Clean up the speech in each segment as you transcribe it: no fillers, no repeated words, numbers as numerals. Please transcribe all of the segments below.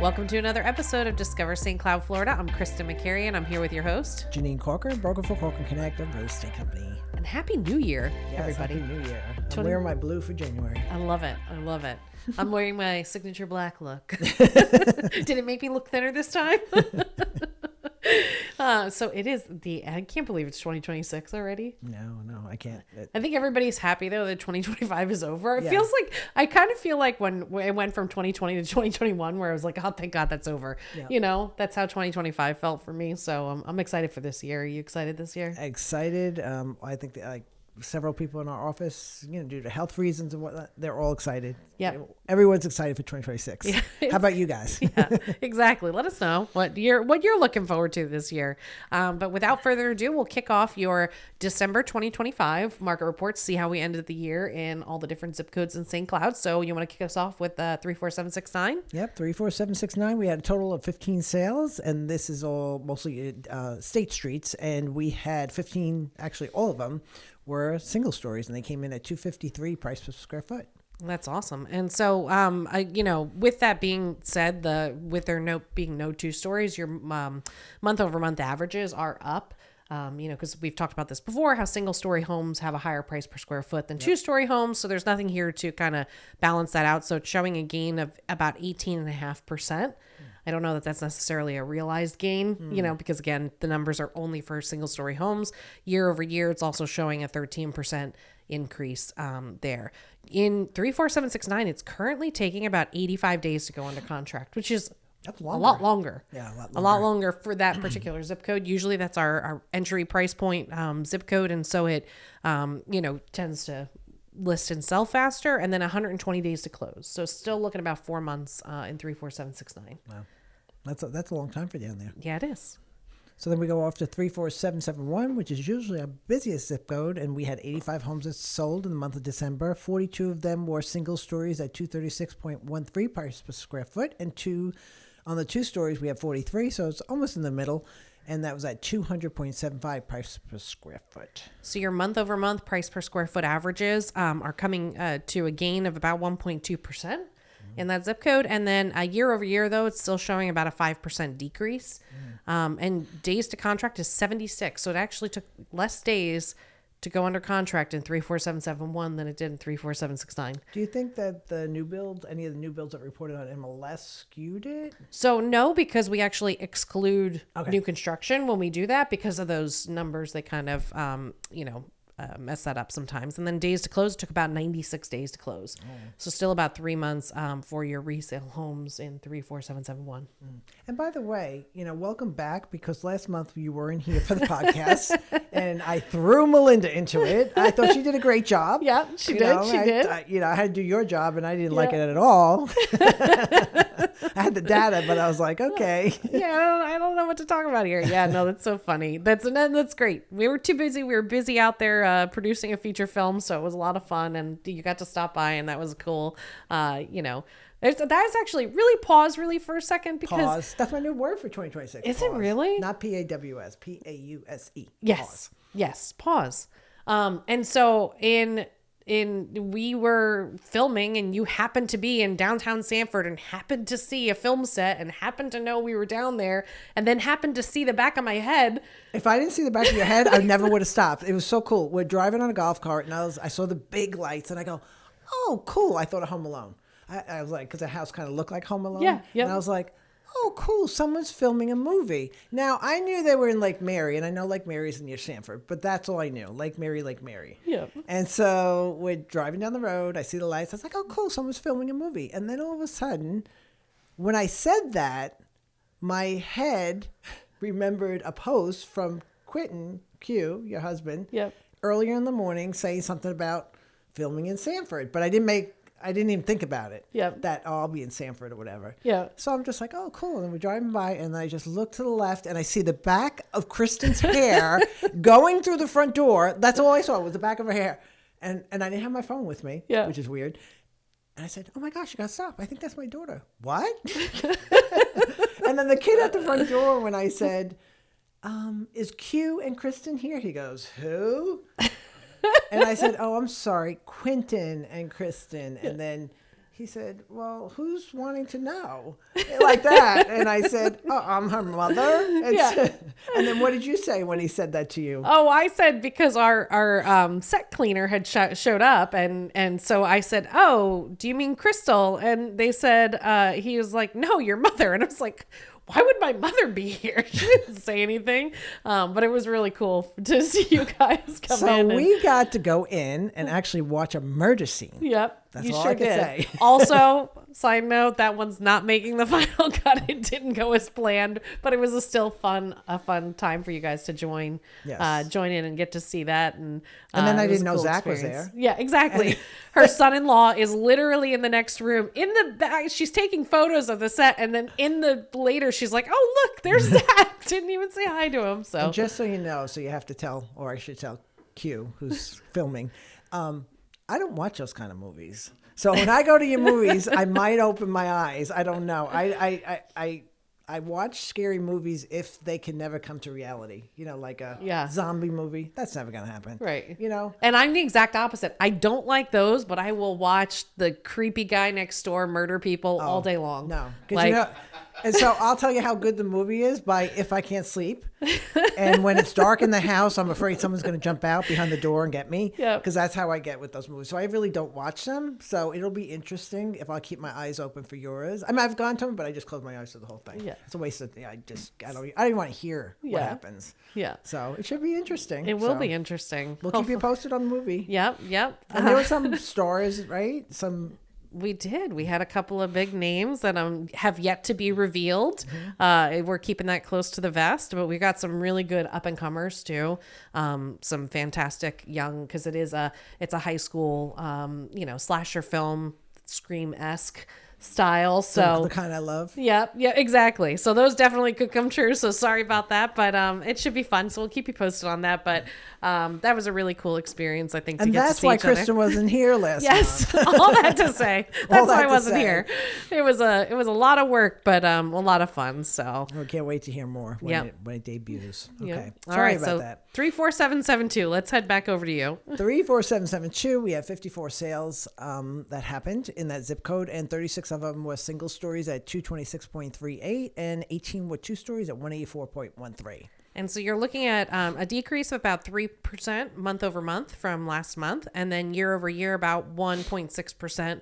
Welcome to another episode of Discover St. Cloud, Florida. I'm Kristin Macari, and I'm here with your host, Jeanine Corcoran, broker for Corcoran Connect, a real estate company. And Happy New Year, everybody. Happy New Year. I'm wearing my blue for January. I love it. I love it. I'm wearing my signature black look. Did it make me look thinner this time? So it is I can't believe it's 2026 already. No, I can't. I think everybody's happy though that 2025 is over. It feels like, I kind of feel like when it went from 2020 to 2021 where I was like, oh, thank God that's over. Yeah. You know, that's how 2025 felt for me. So I'm excited for this year. Are you excited this year? Excited. I think that several people in our office, due to health reasons and whatnot, they're all excited. Yeah. Everyone's excited for 2026. Yeah. How about you guys? Yeah, exactly. Let us know what you're looking forward to this year. But without further ado, we'll kick off your December 2025 market reports, see how we ended the year in all the different zip codes in St. Cloud. So you want to kick us off with 34769? Yep, 34769. We had a total of 15 sales, and this is all mostly state streets, and we had 15, actually all of them were single stories, and they came in at $253 price per square foot. That's awesome. And so, with that being said, with there being no two stories, your month over month averages are up. Because we've talked about this before, how single story homes have a higher price per square foot than two story homes. So there's nothing here to kind of balance that out. So it's showing a gain of about 18.5%. I don't know that that's necessarily a realized gain, because again, the numbers are only for single story homes. Year over year, it's also showing a 13% increase there. In 34769, it's currently taking about 85 days to go under contract, which is a lot longer. Yeah, a lot longer for that particular zip code. Usually that's our entry price point zip code. And so it, tends to list and sell faster, and then 120 days to close. So still looking about 4 months in 34769. Wow. That's a long time for down there. Yeah, it is. So then we go off to 34771, which is usually our busiest zip code, and we had 85 homes that sold in the month of December. 42 of them were single stories at $236.13 price per square foot, and on the two stories we have 43, so it's almost in the middle, and that was at $200.75 price per square foot. So your month over month price per square foot averages are coming to a gain of about 1.2%. In that zip code. And then year over year, though, it's still showing about a 5% decrease. And days to contract is 76. So it actually took less days to go under contract in 34771 than it did in 34769. Do you think that any of the new builds that reported on MLS skewed it? So no, because we actually exclude new construction when we do that because of those numbers. They kind of, mess that up sometimes. And then days to close took about 96 days to close. So still about 3 months for your resale homes in 34771. And by the way, welcome back, because last month you weren't here for the podcast and I threw Melinda into it. I thought she did a great job. Yeah, she did. She did. I had to do your job and I didn't like it at all. I had the data, but I was like, okay. Yeah, I don't know what to talk about here. Yeah, no, that's so funny. That's great. We were too busy. We were busy out there producing a feature film, so it was a lot of fun, and you got to stop by, and that was cool. That is actually really pause for a second, because pause. That's my new word for 2026. Is pause. It really? Not PAWS, PAUSE. Yes. Pause. Yes. Pause. And so we were filming, and you happened to be in downtown Sanford and happened to see a film set and happened to know we were down there, and then happened to see the back of my head. If I didn't see the back of your head, I never would have stopped. It was so cool. We're driving on a golf cart, and I saw the big lights, and I go, oh, cool. I thought of Home Alone. I was like, because the house kind of looked like Home Alone. Yeah. Yep. And I was like, oh, cool. Someone's filming a movie. Now, I knew they were in Lake Mary, and I know Lake Mary's near Sanford, but that's all I knew. Lake Mary. Yeah. And so we're driving down the road. I see the lights. I was like, oh, cool. Someone's filming a movie. And then all of a sudden, when I said that, my head remembered a post from Quentin Q, your husband, earlier in the morning, saying something about filming in Sanford. But I didn't even think about it. That I'll be in Sanford or whatever. Yeah. So I'm just like, oh, cool. And we're driving by, and I just look to the left, and I see the back of Kristin's hair going through the front door. That's all I saw was the back of her hair. And I didn't have my phone with me, which is weird. And I said, oh my gosh, you got to stop. I think that's my daughter. What? And then the kid at the front door, when I said, is Q and Kristin here? He goes, who? And I said, oh, I'm sorry, Quentin and Kristin. And then He said, well, who's wanting to know? Like that. And I said, oh, I'm her mother. And then what did you say when he said that to you? Oh, I said because our set cleaner had showed up, and so I said, oh, do you mean Crystal? And they said, he was like, no, your mother. And I was like, why would my mother be here? She didn't say anything. But it was really cool to see you guys come in. So we got to go in and actually watch a murder scene. Yep. That's you all sure I can did. say. Also, side note, that one's not making the final cut. It didn't go as planned, but it was a fun time for you guys to join in and get to see that. And then I didn't know Zach was there. Yeah, exactly. Her son-in-law is literally in the next room. In the back, she's taking photos of the set, and then later she's like, "Oh, look, there's Zach." Didn't even say hi to him. So and just so you know, so you have to tell, or I should tell Q, who's filming. I don't watch those kind of movies. So when I go to your movies, I might open my eyes. I don't know. I watch scary movies if they can never come to reality. You know, like a zombie movie. That's never going to happen. Right. You know? And I'm the exact opposite. I don't like those, but I will watch the creepy guy next door murder people all day long. No. Like, you know, and so I'll tell you how good the movie is by if I can't sleep. And when it's dark in the house, I'm afraid someone's going to jump out behind the door and get me. Yeah. Because that's how I get with those movies. So I really don't watch them. So it'll be interesting if I'll keep my eyes open for yours. I mean, I've gone to them, but I just close my eyes to the whole thing. Yeah. It's a waste of, I don't even want to hear what happens. Yeah. So it should be interesting. It will be interesting. We'll keep you posted on the movie. Yep. And there were some stars, right? We did. We had a couple of big names that have yet to be revealed. We're keeping that close to the vest, but we got some really good up and comers too. Some fantastic young, because it's a high school, slasher film, Scream-esque style. So the kind I love. Yeah, exactly. So those definitely could come true. So sorry about that, but it should be fun. So we'll keep you posted on that. But that was a really cool experience, I think. And that's why Kristin wasn't here last month. All that to say. That's why I wasn't here. It was a lot of work, but a lot of fun. So we can't wait to hear more when it debuts. Okay. Yep. Sorry about that. 34772. Let's head back over to you. 34772. We have 54 sales that happened in that zip code, and 36 of them were single stories at 226.38, and 18 were two stories at 184.13. And so you're looking at a decrease of about 3% month over month from last month, and then year over year about 1.6%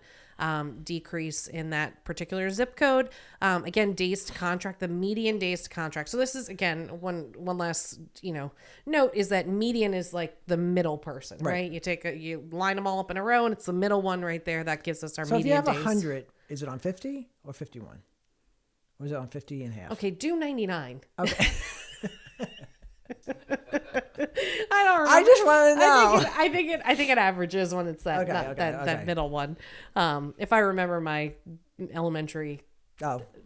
decrease in that particular zip code. Again, days to contract, the median days to contract. So this is, again, one last note is that median is like the middle person, right? You line them all up in a row, and it's the middle one right there that gives us our median days. So if you have 100, is it on 50 or 51? Or is it on 50 and a half? Okay, do 99. Okay. I don't remember. I just want to know. I think it averages when it's that middle one. If I remember my elementary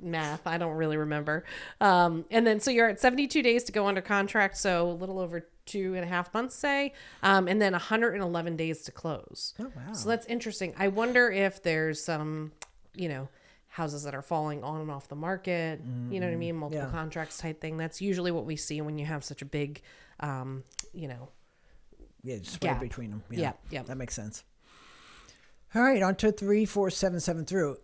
math, I don't really remember. And then so you're at 72 days to go under contract, so a little over 2.5 months, say, and then 111 days to close. Oh wow! So that's interesting. I wonder if there's some, houses that are falling on and off the market, you know what I mean? Multiple contracts type thing. That's usually what we see when you have such a big, spread between them. Yeah. That makes sense. All right, on to 34773.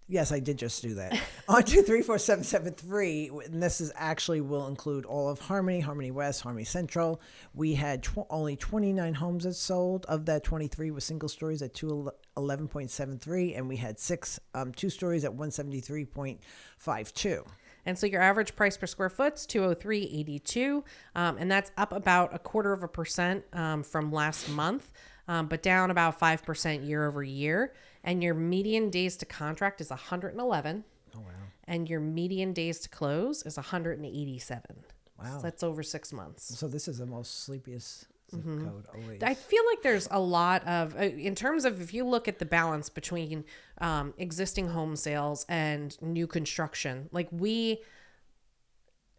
Yes, I did just do that. On to 34773, and this is actually will include all of Harmony, Harmony West, Harmony Central. We had only 29 homes that sold. Of that, 23 were single stories at 211.73, and we had 6 two stories at 173.52. And so your average price per square foot's $203.82, and that's up about 0.25% from last month, but down about 5% year over year. And your median days to contract is 111. Oh, wow. And your median days to close is 187. Wow. So that's over 6 months. So this is the most sleepiest zip code always. I feel like there's a lot of, in terms of if you look at the balance between existing home sales and new construction, like we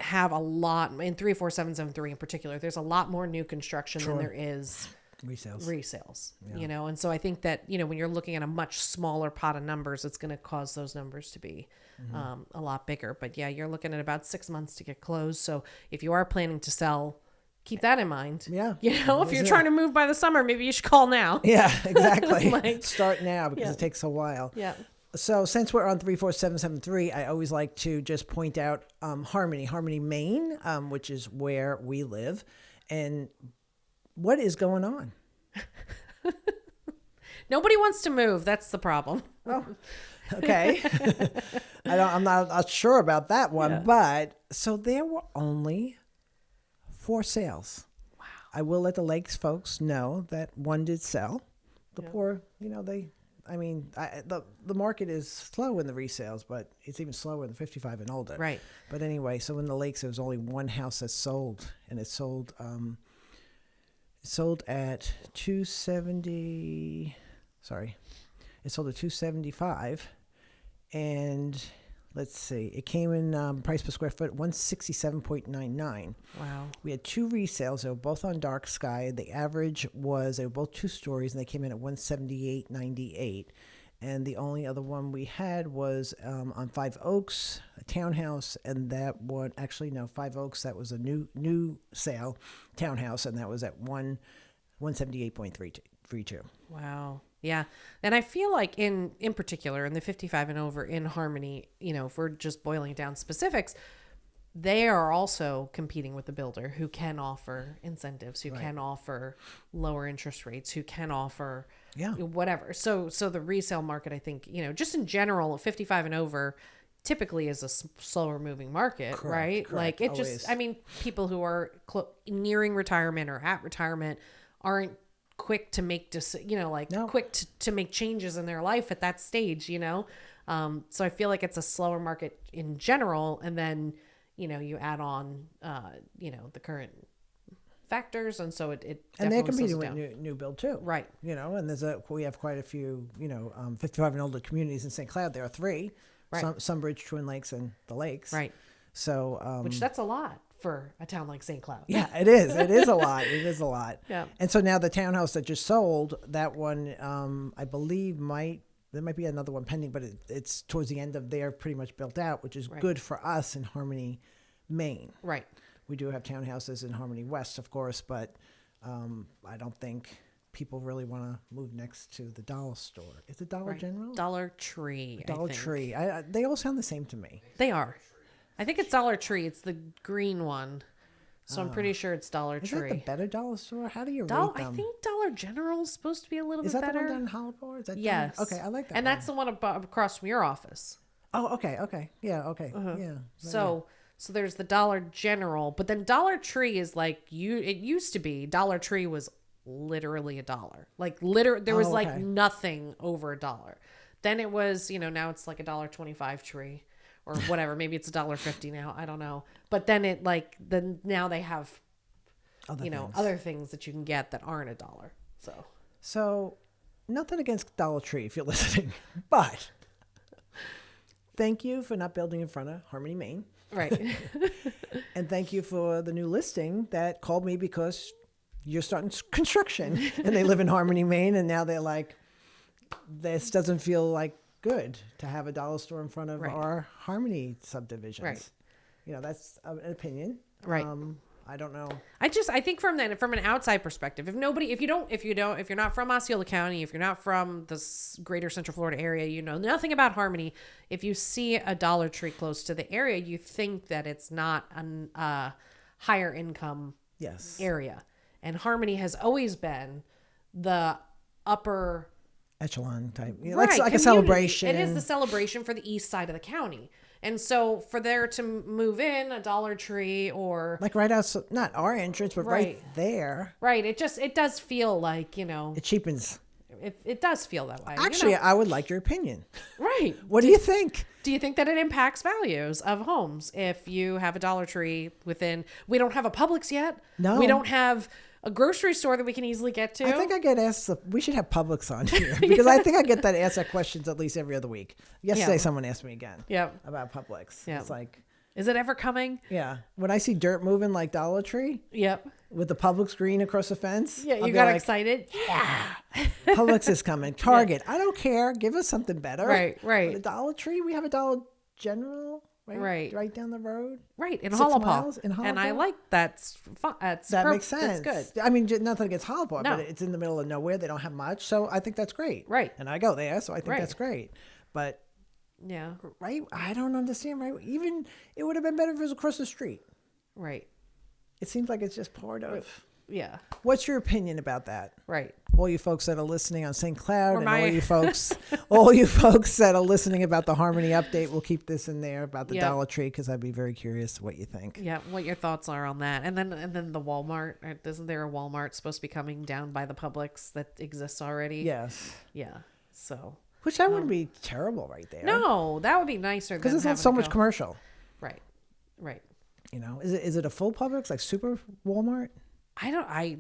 have a lot, in 34773 in particular, there's a lot more new construction than there is resales, and so I think that, when you're looking at a much smaller pot of numbers, it's going to cause those numbers to be a lot bigger. But you're looking at about 6 months to get closed. So if you are planning to sell, keep that in mind. Yeah. If you're trying to move by the summer, maybe you should call now. Yeah, exactly. Start now because it takes a while. Yeah. So since we're on 34773, I always like to just point out Harmony, Maine, which is where we live. And what is going on? Nobody wants to move. That's the problem. Oh, okay. I'm not sure about that one, but so there were only 4 sales. Wow. I will let the Lakes folks know that one did sell. The poor, the market is slow in the resales, but it's even slower in the 55 and older. Right. But anyway, so in the Lakes, there was only one house that sold, and it sold at 270. Sorry, it sold at 275, and let's see, it came in price per square foot 167.99. Wow. We had 2 resales. They were both on dark sky. The average was they were both 2 stories, and they came in at 178.98. And the only other one we had was on Five Oaks, a townhouse, and that one actually no 5 Oaks. That was a new sale townhouse, and that was at 178.32. Wow. Yeah. And I feel like in particular, in the 55 and over in Harmony, if we're just boiling down specifics, they are also competing with the builder who can offer incentives, who can offer lower interest rates, who can offer whatever. So the resale market, I think, just in general, 55 and over typically is a slower moving market, right? Correct. Like it Always. people who are nearing retirement or at retirement aren't quick to make quick to make changes in their life at that stage, So I feel like it's a slower market in general. And then, you add on, the current factors. And so it and they're definitely competing with new build too. Right. And we have quite a few, 55 and older communities in St. Cloud. There are 3, right. Sunbridge, Twin Lakes, and the Lakes. Right. So, which that's a lot for a town like St. Cloud. Yeah, it is. It is a lot. It is a lot. Yeah. And so now the townhouse that just sold, that one, I believe there might be another one pending, but it's towards the end of their pretty much built out, which is good for us in Harmony, Maine. Right. We do have townhouses in Harmony West, of course, but I don't think people really want to move next to the dollar store. Is it Dollar General? Dollar Tree. Dollar Tree. They all sound the same to me. They are. I think it's Dollar Tree. It's the green one. So I'm pretty sure it's Dollar Is Tree. that the better dollar store? How do you rate I them? think Dollar General is supposed to be a little bit better. Is that the one down in Hollowport? Is that yes. Okay, I like that. And that's the one across from your office. Oh, okay. Yeah, okay. Yeah. So there's the Dollar General, but then Dollar Tree is like it used to be Dollar Tree was literally $1. Like there was like nothing over $1. Then it was, now it's like $1.25 tree. Or whatever, maybe it's $1.50 now. I don't know. But then now they have, other things that you can get that aren't $1. So, nothing against Dollar Tree if you're listening, but thank you for not building in front of Harmony, Maine. Right. And thank you for the new listing that called me because you're starting construction and they live in Harmony, Maine, and now they're like, this doesn't feel like good to have a dollar store in front of our Harmony subdivisions. Right. That's an opinion. Right. I don't know. I think from an outside perspective, if you're not from Osceola County, if you're not from the greater Central Florida area, you know nothing about Harmony. If you see a Dollar Tree close to the area, you think that it's not a higher income area. And Harmony has always been the upper echelon type, like a celebration. It is the celebration for the east side of the county, and so for there to move in a Dollar Tree or like right outside, not our entrance, but right there. Right. It does feel like it cheapens. It does feel that way. Actually, I would like your opinion. Right. What do you think? Do you think that it impacts values of homes if you have a Dollar Tree within? We don't have a Publix yet. No. We don't have a grocery store that we can easily get to. I think I get asked, we should have Publix on here because I think I get asked that questions at least every other week. Yesterday, someone asked me again about Publix. Yep. It's like, is it ever coming? Yeah. When I see dirt moving like Dollar Tree with the Publix green across the fence. Yeah, you got excited? Yeah. Publix is coming. Target. I don't care. Give us something better. Right. But a Dollar Tree, we have a Dollar General. right down the road. Right, in 6 Hollow miles Paw. in Hollow And I Paw? like that's fun. That makes sense. That's good. I mean, nothing against Hollow Paw, No. but it's in the middle of nowhere. They don't have much, so I think that's great. Right. And I go there, so I think Right. that's great. But Yeah. right, I don't understand. Right, even it would have been better if it was across the street. Right. It seems like it's just part of. Yeah. What's your opinion about that? Right. All you folks that are listening on St. Cloud, Or and my- all you folks that are listening about the Harmony update, we'll keep this in there about the Yep. Dollar Tree because I'd be very curious what you think. Yeah, what your thoughts are on that. And then the Walmart. Isn't there a Walmart supposed to be coming down by the Publix that exists already? Yes, Yeah. So which that wouldn't be terrible right there. no, that would be nicer because than it's not having so to much go- commercial. Right. Right. You know, is it a full Publix like Super Walmart I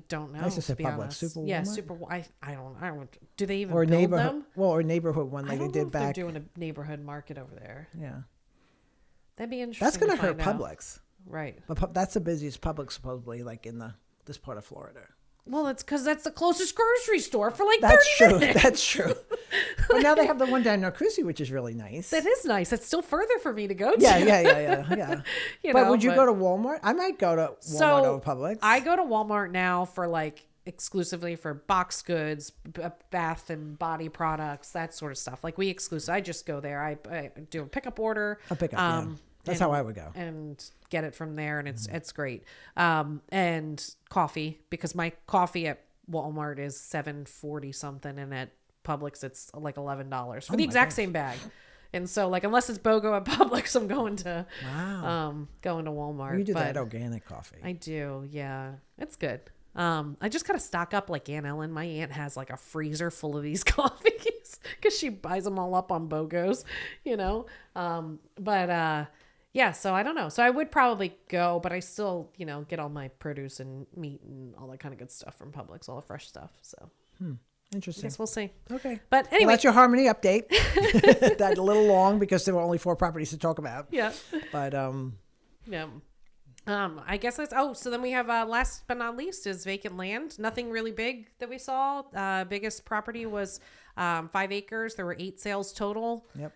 don't know. I used to say be Publix, honest. Super Yeah, Walmart? super. I don't. Do they even or build neighborhood? them? Well, or neighborhood one I like they don't know did if back. they're doing a neighborhood market over there. Yeah, That'd be interesting. that's going to to hurt find out. Publix. Right. But that's the busiest Publix supposedly like in this part of Florida. Well, it's because that's the closest grocery store for like That's 30 true. minutes. That's true. But now they have the one down in Narcoossee, which is really nice. That is nice. It's still further for me to go to. Yeah. You But know, would you go to Walmart? I might go to Walmart over Publix. I go to Walmart now for like exclusively for box goods, bath and body products, that sort of stuff. Like we exclusive. I just go there. I do a pickup order. A pickup, yeah. That's how I would go. And get it from there, and it's great. And coffee, because my coffee at Walmart is $7.40 something, and at Publix it's like $11 for the exact same bag. And so, like, unless it's BOGO at Publix, I'm going to going to Walmart. You do But that organic coffee. I do, yeah. It's good. I just gotta stock up like Aunt Ellen. My aunt has like a freezer full of these coffees because she buys them all up on BOGOs, you know. Yeah, so I don't know. So I would probably go, but I still, get all my produce and meat and all that kind of good stuff from Publix, all the fresh stuff. So I Interesting. guess we'll see. Okay. But Well, anyway, that's your Harmony update. That's a little long because there were only 4 properties to talk about. yeah, But yeah. I guess that's. Oh, so then we have last but not least is vacant land. Nothing really big that we saw. Biggest property was 5 acres. There were 8 sales total. yep.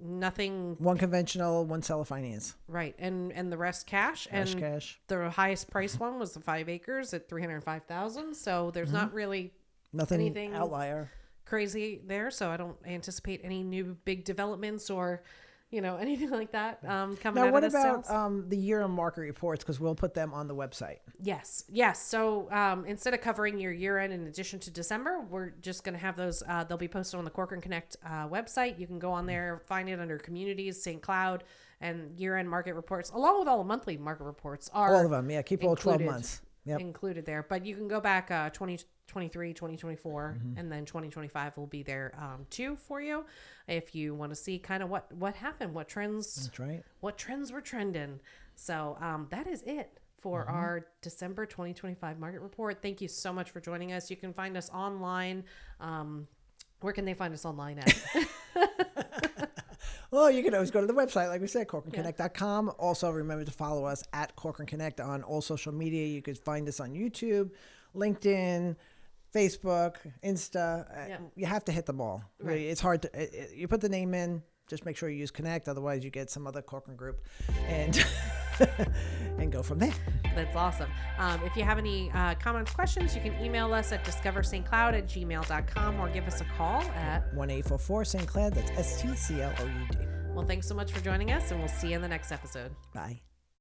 Nothing 1 conventional, 1 seller finance. right, and the rest cash. And Cash. the highest price one was the 5 acres at $305,000. So there's not really Nothing anything outlier. crazy there. So I don't anticipate any new big developments or anything like that coming Now, out what of the about sales. the year-end market reports? Because we'll put them on the website. Yes. So instead of covering your year end in addition to December, we're just going to have those. They'll be posted on the Corcoran Connect website. You can go on there, find it under communities, St. Cloud, and year end market reports, along with all the monthly market reports. Are All of them. Yeah, keep all 12 included- months. Yep. included there. But you can go back 2023, 2024, and then 2025 will be there too for you if you want to see kind of what happened, what trends. That's right. What trends were trending. So that is it for our December 2025 market report. Thank you so much for joining us. You can find us online. Where can they find us online at? Well, you can always go to the website, like we said, corcoranconnect.com. Also, remember to follow us at Corcoran Connect on all social media. You could find us on YouTube, LinkedIn, Facebook, Insta. You have to hit them all. Right. Really, it's hard to. You put the name in. Just make sure you use Connect. Otherwise, you get some other Corcoran group, and and go from there. That's awesome. If you have any comments, questions, you can email us at discoverstcloud@gmail.com or give us a call at 1-844 St. Cloud. That's STCLOUD. Well, thanks so much for joining us, and we'll see you in the next episode. Bye.